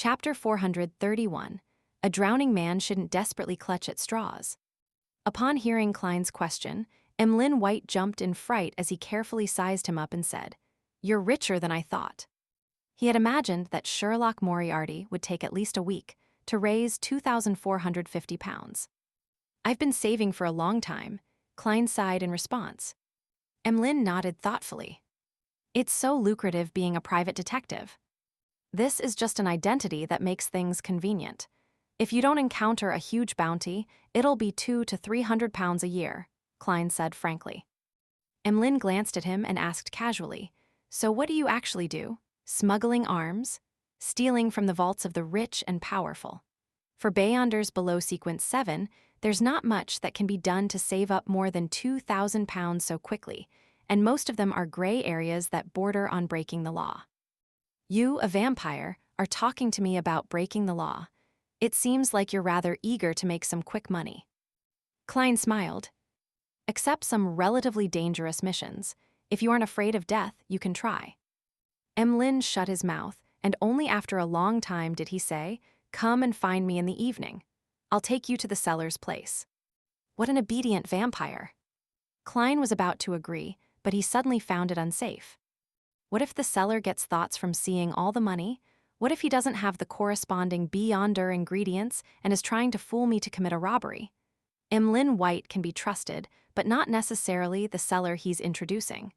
Chapter 431. A drowning man shouldn't desperately clutch at straws. Upon hearing Klein's question, Emlyn White jumped in fright as he carefully sized him up and said, "You're richer than I thought." He had imagined that Sherlock Moriarty would take at least a week to raise 2,450 pounds. "I've been saving for a long time," Klein sighed in response. Emlyn nodded thoughtfully. "It's so lucrative being a private detective. This is just an identity that makes things convenient. If you don't encounter a huge bounty, it'll be 200 to 300 pounds a year," Klein said frankly. Emlyn glanced at him and asked casually, "So what do you actually do? Smuggling arms? Stealing from the vaults of the rich and powerful?" For Beyonders below Sequence 7, there's not much that can be done to save up more than 2,000 pounds so quickly, and most of them are gray areas that border on breaking the law. "You, a vampire, are talking to me about breaking the law. It seems like you're rather eager to make some quick money." Klein smiled. "Accept some relatively dangerous missions. If you aren't afraid of death, you can try." Emlyn shut his mouth, and only after a long time did he say, "Come and find me in the evening. I'll take you to the seller's place." What an obedient vampire. Klein was about to agree, but he suddenly found it unsafe. What if the seller gets thoughts from seeing all the money? What if he doesn't have the corresponding Beyonder ingredients and is trying to fool me to commit a robbery? Emlyn White can be trusted, but not necessarily the seller he's introducing.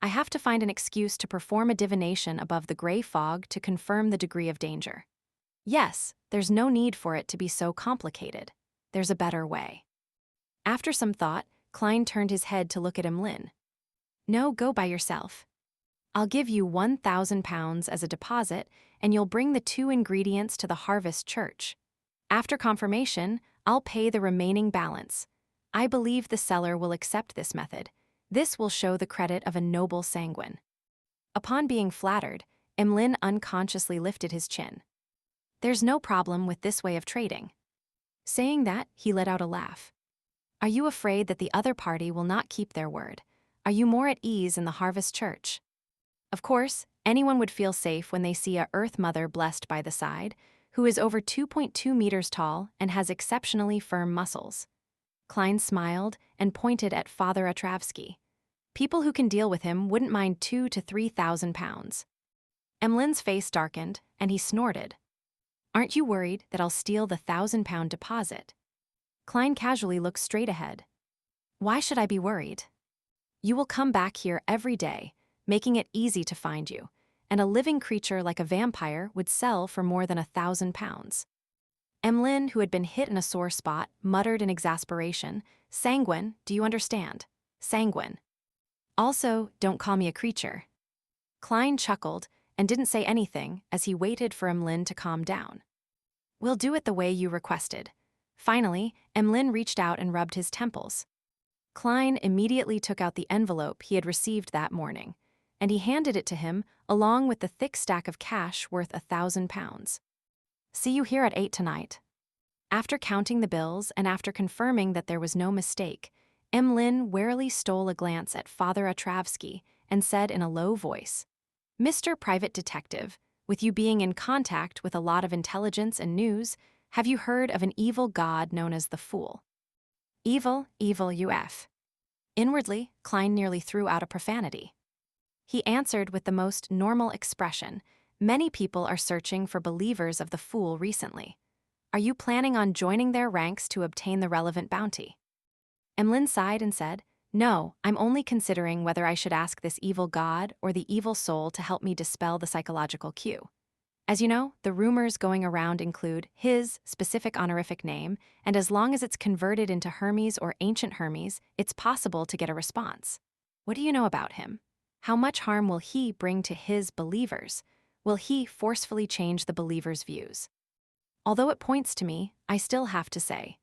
I have to find an excuse to perform a divination above the gray fog to confirm the degree of danger. Yes, there's no need for it to be so complicated. There's a better way. After some thought, Klein turned his head to look at Emlyn. "No, go by yourself. I'll give you 1,000 pounds as a deposit, and you'll bring the 2 ingredients to the Harvest Church. After confirmation, I'll pay the remaining balance. I believe the seller will accept this method. This will show the credit of a noble sanguine." Upon being flattered, Emlyn unconsciously lifted his chin. "There's no problem with this way of trading." Saying that, he let out a laugh. "Are you afraid that the other party will not keep their word? Are you more at ease in the Harvest Church? Of course, anyone would feel safe when they see a Earth Mother blessed by the side, who is over 2.2 meters tall and has exceptionally firm muscles." Klein smiled and pointed at Father Atravsky. "People who can deal with him wouldn't mind 2,000 to 3,000 pounds." Emlyn's face darkened, and he snorted. "Aren't you worried that I'll steal the 1,000-pound deposit?" Klein casually looked straight ahead. "Why should I be worried? You will come back here every day, making it easy to find you, and a living creature like a vampire would sell for more than 1,000 pounds." Emlyn, who had been hit in a sore spot, muttered in exasperation, "Sanguine, do you understand? Sanguine. Also, don't call me a creature." Klein chuckled and didn't say anything as he waited for Emlyn to calm down. "We'll do it the way you requested." Finally, Emlyn reached out and rubbed his temples. Klein immediately took out the envelope he had received that morning, and he handed it to him along with the thick stack of cash worth 1,000 pounds. "See you here at 8 tonight." After counting the bills and after confirming that there was no mistake, Emlyn warily stole a glance at Father Atravsky and said in a low voice, "Mr. Private Detective, with you being in contact with a lot of intelligence and news, have you heard of an evil god known as the Fool?" "Evil, evil UF." Inwardly, Klein nearly threw out a profanity. He answered with the most normal expression, "Many people are searching for believers of the Fool recently. Are you planning on joining their ranks to obtain the relevant bounty?" Emlyn sighed and said, "No, I'm only considering whether I should ask this evil god or the evil soul to help me dispel the psychological cue. As you know, the rumors going around include his specific honorific name, and as long as it's converted into Hermes or Ancient Hermes, it's possible to get a response. What do you know about him? How much harm will he bring to his believers? Will he forcefully change the believers' views? Although it points to me, I still have to say,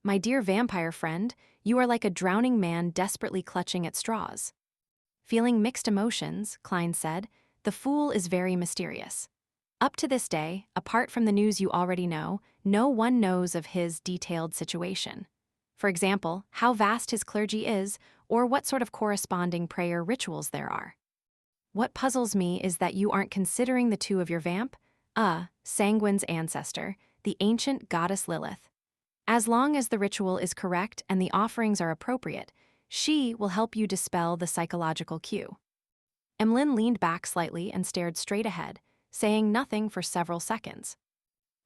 my dear vampire friend, you are like a drowning man desperately clutching at straws." Feeling mixed emotions, Klein said, "The Fool is very mysterious. Up to this day, apart from the news you already know, no one knows of his detailed situation. For example, how vast his clergy is, or what sort of corresponding prayer rituals there are. What puzzles me is that you aren't considering the 2 of your vamp. Sanguine's ancestor, the ancient goddess Lilith. As long as the ritual is correct and the offerings are appropriate, she will help you dispel the psychological cue. Emlyn leaned back slightly and stared straight ahead, saying nothing for several seconds.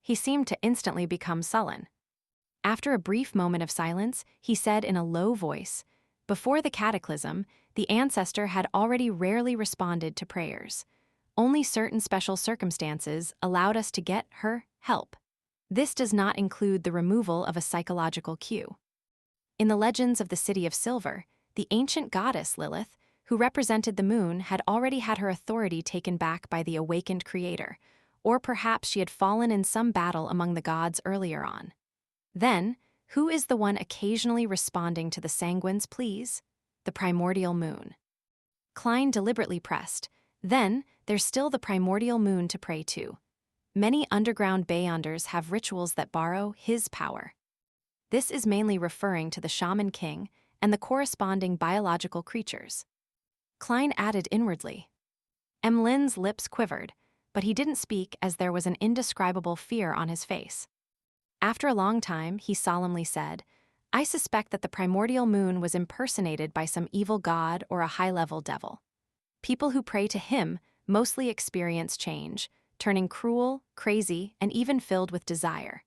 He seemed to instantly become sullen. After a brief moment of silence, he said in a low voice, "Before the cataclysm, the ancestor had already rarely responded to prayers. Only certain special circumstances allowed us to get her help. This does not include the removal of a psychological cue." In the legends of the City of Silver, the ancient goddess Lilith, who represented the moon, had already had her authority taken back by the awakened creator, or perhaps she had fallen in some battle among the gods earlier on. Then, who is the one occasionally responding to the Sanguine's pleas? The primordial moon. Klein deliberately pressed. Then, there's still the primordial moon to pray to. Many underground Beyonders have rituals that borrow his power. This is mainly referring to the Shaman King and the corresponding biological creatures. Klein added inwardly. Emlyn's lips quivered, but he didn't speak as there was an indescribable fear on his face. After a long time, he solemnly said, "I suspect that the primordial moon was impersonated by some evil god or a high-level devil. People who pray to him mostly experience change, turning cruel, crazy, and even filled with desire.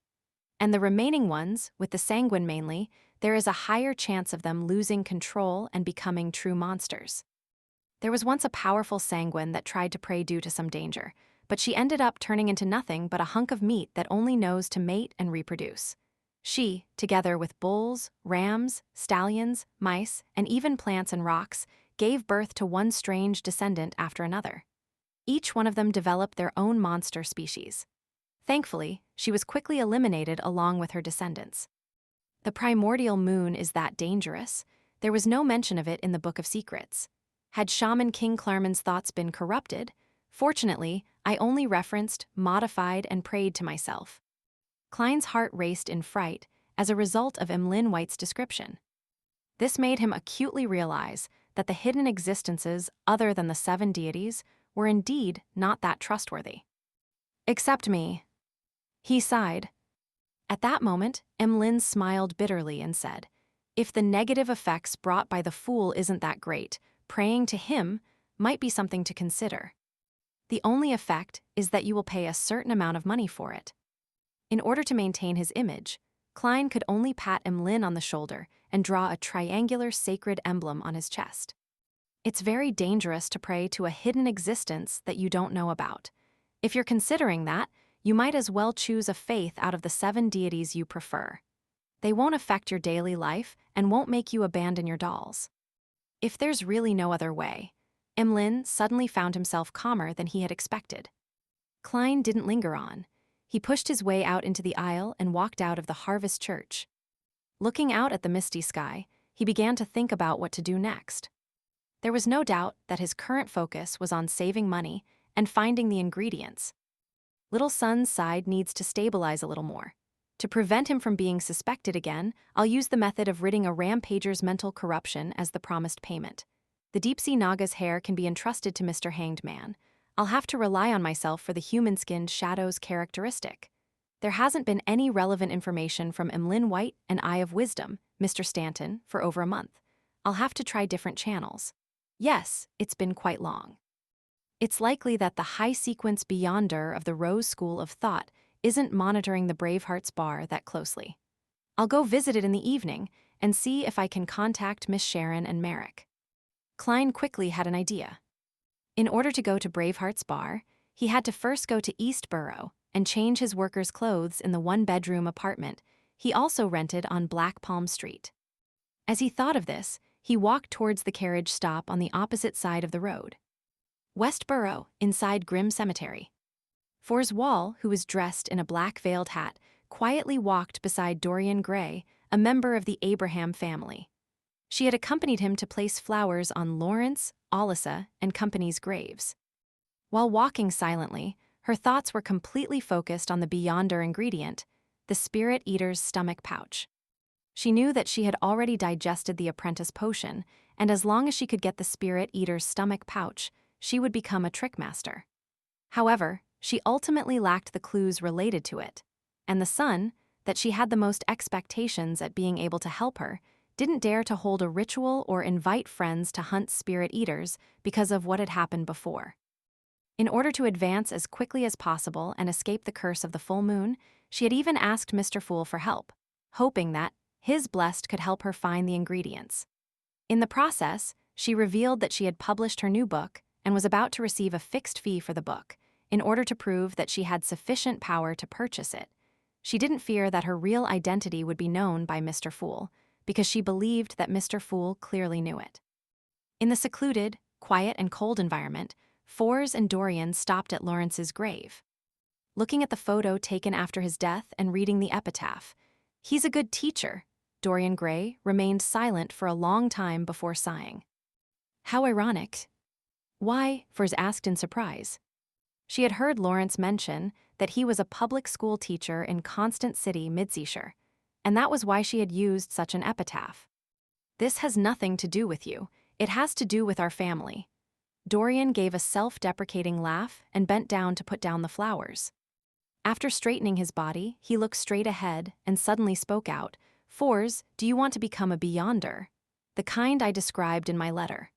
And the remaining ones, with the Sanguine mainly, there is a higher chance of them losing control and becoming true monsters. There was once a powerful Sanguine that tried to pray due to some danger, but she ended up turning into nothing but a hunk of meat that only knows to mate and reproduce. She, together with bulls, rams, stallions, mice, and even plants and rocks, gave birth to one strange descendant after another. Each one of them developed their own monster species. Thankfully, she was quickly eliminated along with her descendants. The primordial moon is that dangerous. There was no mention of it in the Book of Secrets. Had Shaman King Clarman's thoughts been corrupted? Fortunately, I only referenced, modified, and prayed to myself." Klein's heart raced in fright as a result of Emlyn White's description. This made him acutely realize that the hidden existences other than the 7 deities were indeed not that trustworthy. "Except me." He sighed. At that moment, Emlyn smiled bitterly and said, "If the negative effects brought by the fool isn't that great, praying to him might be something to consider. The only effect is that you will pay a certain amount of money for it." In order to maintain his image, Klein could only pat Emlyn on the shoulder and draw a triangular sacred emblem on his chest. It's very dangerous to pray to a hidden existence that you don't know about. If you're considering that, you might as well choose a faith out of the 7 deities you prefer. They won't affect your daily life and won't make you abandon your dolls. If there's really no other way, Emlyn suddenly found himself calmer than he had expected. Klein didn't linger on. He pushed his way out into the aisle and walked out of the Harvest Church. Looking out at the misty sky, he began to think about what to do next. There was no doubt that his current focus was on saving money and finding the ingredients. Little Son's side needs to stabilize a little more. To prevent him from being suspected again, I'll use the method of ridding a rampager's mental corruption as the promised payment. The Deep-Sea Naga's hair can be entrusted to Mr. Hanged Man. I'll have to rely on myself for the human-skinned Shadow's characteristic. There hasn't been any relevant information from Emlyn White and Eye of Wisdom, Mr. Stanton, for over a month. I'll have to try different channels. Yes, it's been quite long. It's likely that the high-sequence Beyonder of the Rose School of Thought isn't monitoring the Braveheart's bar that closely. I'll go visit it in the evening and see if I can contact Miss Sharon and Merrick. Klein quickly had an idea. In order to go to Braveheart's bar, he had to first go to East Borough and change his workers' clothes in the 1-bedroom apartment he also rented on Black Palm Street. As he thought of this, he walked towards the carriage stop on the opposite side of the road. West Borough, inside Grim Cemetery. Fors Wall, who was dressed in a black veiled hat, quietly walked beside Dorian Gray, a member of the Abraham family. She had accompanied him to place flowers on Lawrence, Alissa, and Company's graves. While walking silently, her thoughts were completely focused on the Beyonder ingredient, the Spirit Eater's stomach pouch. She knew that she had already digested the apprentice potion, and as long as she could get the Spirit Eater's stomach pouch, she would become a trickmaster. However, she ultimately lacked the clues related to it. And the son, that she had the most expectations at being able to help her, didn't dare to hold a ritual or invite friends to hunt spirit eaters because of what had happened before. In order to advance as quickly as possible and escape the curse of the full moon, she had even asked Mr. Fool for help, hoping that his blessed could help her find the ingredients. In the process, she revealed that she had published her new book and was about to receive a fixed fee for the book, in order to prove that she had sufficient power to purchase it. She didn't fear that her real identity would be known by Mr. Fool, because she believed that Mr. Fool clearly knew it. In the secluded, quiet, and cold environment, Fours and Dorian stopped at Lawrence's grave. Looking at the photo taken after his death and reading the epitaph, "He's a good teacher," Dorian Gray remained silent for a long time before sighing. "How ironic." "Why?" Fours asked in surprise. She had heard Lawrence mention that he was a public school teacher in Constant City, Midseashire, and that was why she had used such an epitaph. "This has nothing to do with you. It has to do with our family." Dorian gave a self-deprecating laugh and bent down to put down the flowers. After straightening his body, he looked straight ahead and suddenly spoke out, "Fours, do you want to become a beyonder? The kind I described in my letter."